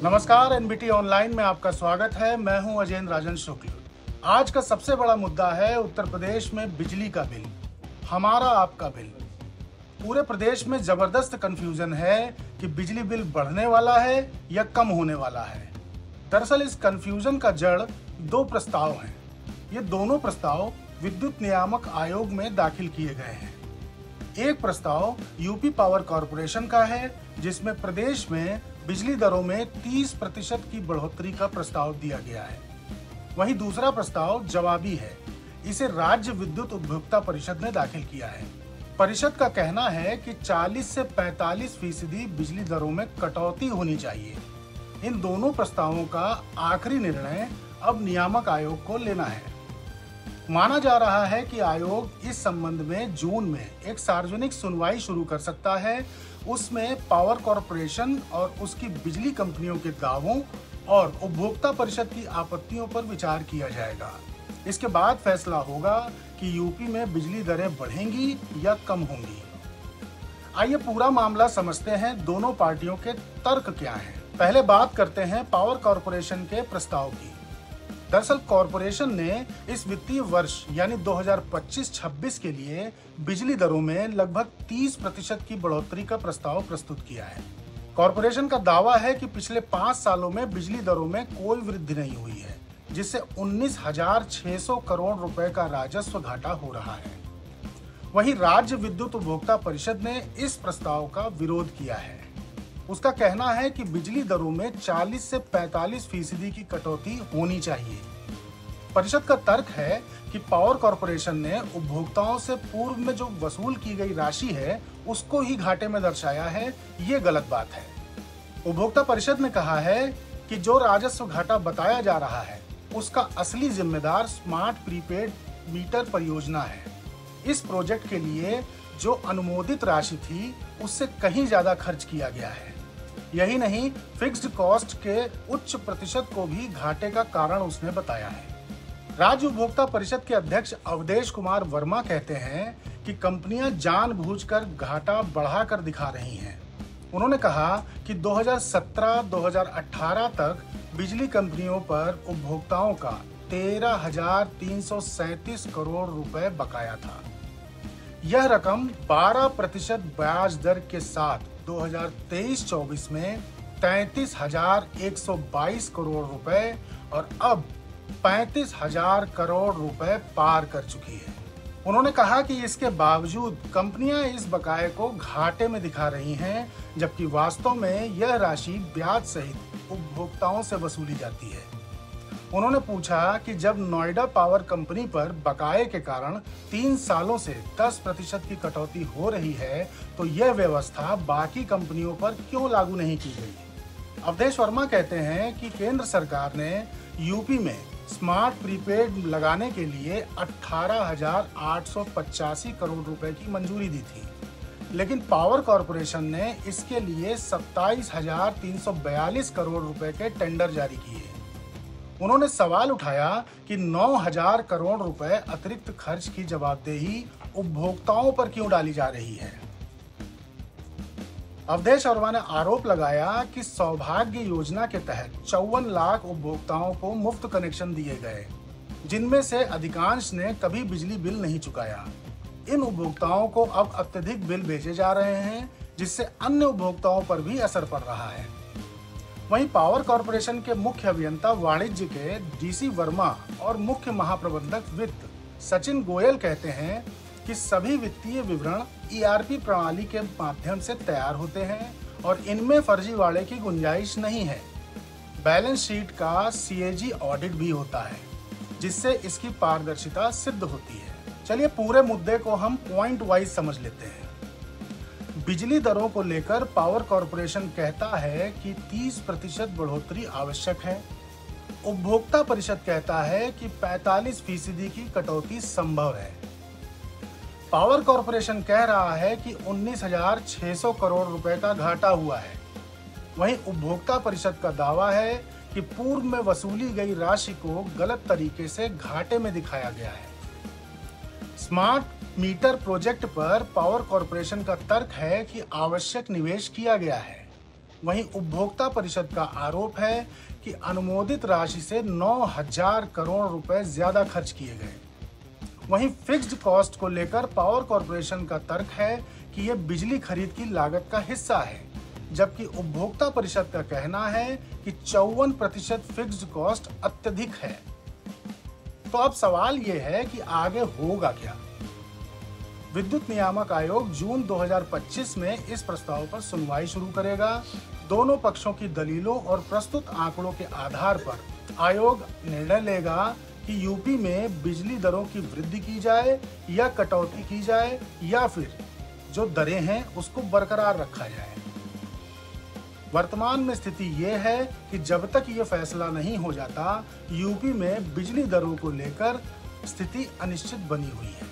नमस्कार, NBT online में आपका स्वागत है। मैं हूं अजेंद्र राजन शुक्ल। आज का सबसे बड़ा मुद्दा है उत्तर प्रदेश में बिजली का बिल, हमारा आपका बिल। पूरे प्रदेश में जबरदस्त कंफ्यूजन है कि बिजली बिल बढ़ने वाला है या कम होने वाला है। दरअसल इस कंफ्यूजन का जड़ दो प्रस्ताव हैं। ये दोनों प्रस्ताव विद्युत नियामक आयोग में दाखिल किए गए हैं। एक प्रस्ताव यूपी पावर कॉरपोरेशन का है, जिसमें प्रदेश में बिजली दरों में 30% की बढ़ोतरी का प्रस्ताव दिया गया है। वहीं दूसरा प्रस्ताव जवाबी है। इसे राज्य विद्युत उपभोक्ता परिषद ने दाखिल किया है। परिषद का कहना है कि 40 से 45% बिजली दरों में कटौती होनी चाहिए। इन दोनों प्रस्तावों का आखिरी निर्णय अब नियामक आयोग को लेना है। माना जा रहा है कि आयोग इस संबंध में जून में एक सार्वजनिक सुनवाई शुरू कर सकता है। उसमें पावर कॉरपोरेशन और उसकी बिजली कंपनियों के दावों और उपभोक्ता परिषद की आपत्तियों पर विचार किया जाएगा। इसके बाद फैसला होगा कि यूपी में बिजली दरें बढ़ेंगी या कम होंगी। आइए पूरा मामला समझते हैं, दोनों पार्टियों के तर्क क्या हैं। पहले बात करते हैं पावर कॉरपोरेशन के प्रस्ताव की। दरअसल कॉरपोरेशन ने इस वित्तीय वर्ष यानी 2025-26 के लिए बिजली दरों में लगभग 30% की बढ़ोतरी का प्रस्ताव प्रस्तुत किया है। कॉरपोरेशन का दावा है कि पिछले 5 सालों में बिजली दरों में कोई वृद्धि नहीं हुई है, जिससे 19,600 करोड़ रुपए का राजस्व घाटा हो रहा है। वहीं राज्य विद्युत उपभोक्ता परिषद ने इस प्रस्ताव का विरोध किया है। उसका कहना है कि बिजली दरों में 40 से 45% की कटौती होनी चाहिए। परिषद का तर्क है कि पावर कॉरपोरेशन ने उपभोक्ताओं से पूर्व में जो वसूल की गई राशि है उसको ही घाटे में दर्शाया है। ये गलत बात है। उपभोक्ता परिषद ने कहा है कि जो राजस्व घाटा बताया जा रहा है उसका असली जिम्मेदार स्मार्ट प्रीपेड मीटर परियोजना है। इस प्रोजेक्ट के लिए जो अनुमोदित राशि थी उससे कहीं ज्यादा खर्च किया गया है। यही नहीं, फिक्स्ड कॉस्ट के उच्च प्रतिशत को भी घाटे का कारण उसने बताया है। राज्य उपभोक्ता परिषद के अध्यक्ष अवधेश कुमार वर्मा कहते हैं कि कंपनियां जानबूझकर घाटा बढ़ाकर दिखा रही हैं। उन्होंने कहा कि 2017-2018 तक बिजली कंपनियों पर उपभोक्ताओं का 13,337 करोड़ रुपए बकाया था। यह रकम 12% ब्याज दर के साथ 2023-24 में 33,122 करोड़ रुपए और अब 35,000 करोड़ रुपए पार कर चुकी है। उन्होंने कहा कि इसके बावजूद कंपनियां इस बकाये को घाटे में दिखा रही हैं, जबकि वास्तव में यह राशि ब्याज सहित उपभोक्ताओं से वसूली जाती है। उन्होंने पूछा कि जब नोएडा पावर कंपनी पर बकाये के कारण 3 सालों से 10% की कटौती हो रही है, तो यह व्यवस्था बाकी कंपनियों पर क्यों लागू नहीं की गई। अवधेश वर्मा कहते हैं कि केंद्र सरकार ने यूपी में स्मार्ट प्रीपेड लगाने के लिए 18,885 करोड़ रुपए की मंजूरी दी थी, लेकिन पावर कॉरपोरेशन ने इसके लिए 27,342 करोड़ रुपए के टेंडर जारी किए। उन्होंने सवाल उठाया कि 9,000 करोड़ रुपए अतिरिक्त खर्च की जवाबदेही उपभोक्ताओं पर क्यों डाली जा रही है। अवधेश वर्मा ने आरोप लगाया कि सौभाग्य योजना के तहत 54 लाख उपभोक्ताओं को मुफ्त कनेक्शन दिए गए, जिनमें से अधिकांश ने कभी बिजली बिल नहीं चुकाया। इन उपभोक्ताओं को अब अत्यधिक बिल भेजे जा रहे हैं, जिससे अन्य उपभोक्ताओं पर भी असर पड़ रहा है। वहीं पावर कॉरपोरेशन के मुख्य अभियंता वाणिज्य के डीसी वर्मा और मुख्य महाप्रबंधक वित्त सचिन गोयल कहते हैं कि सभी वित्तीय विवरण ईआरपी प्रणाली के माध्यम से तैयार होते हैं और इनमें फर्जीवाड़े की गुंजाइश नहीं है। बैलेंस शीट का सीएजी ऑडिट भी होता है, जिससे इसकी पारदर्शिता सिद्ध होती है। चलिए पूरे मुद्दे को हम पॉइंट वाइज समझ लेते हैं। बिजली दरों को लेकर पावर कॉरपोरेशन कहता है कि 30% बढ़ोतरी आवश्यक है। उपभोक्ता परिषद कहता है कि 45% की कटौती संभव है। पावर कॉरपोरेशन कह रहा है कि 19,600 करोड़ रुपए का घाटा हुआ है। वहीं उपभोक्ता परिषद का दावा है कि पूर्व में वसूली गई राशि को गलत तरीके से घाटे में दिखाया गया है। स्मार्ट मीटर प्रोजेक्ट पर पावर कॉरपोरेशन का तर्क है कि आवश्यक निवेश किया गया है। वहीं उपभोक्ता परिषद का आरोप है कि अनुमोदित राशि से 9,000 करोड़ रुपए ज्यादा खर्च किए गए। वहीं फिक्स्ड कॉस्ट को लेकर पावर कॉर्पोरेशन का तर्क है कि यह बिजली खरीद की लागत का हिस्सा है, जबकि उपभोक्ता परिषद का कहना है कि 54% फिक्स्ड कॉस्ट अत्यधिक है। तो अब सवाल यह है कि आगे होगा क्या? विद्युत नियामक आयोग जून 2025 में इस प्रस्ताव पर सुनवाई शुरू करेगा। दोनों पक्षों की दलीलों और प्रस्तुत आंकड़ों के आधार पर आयोग निर्णय लेगा कि यूपी में बिजली दरों की वृद्धि की जाए या कटौती की जाए, या फिर जो दरें हैं उसको बरकरार रखा जाए। वर्तमान में स्थिति ये है कि जब तक ये फैसला नहीं हो जाता, यूपी में बिजली दरों को लेकर स्थिति अनिश्चित बनी हुई है।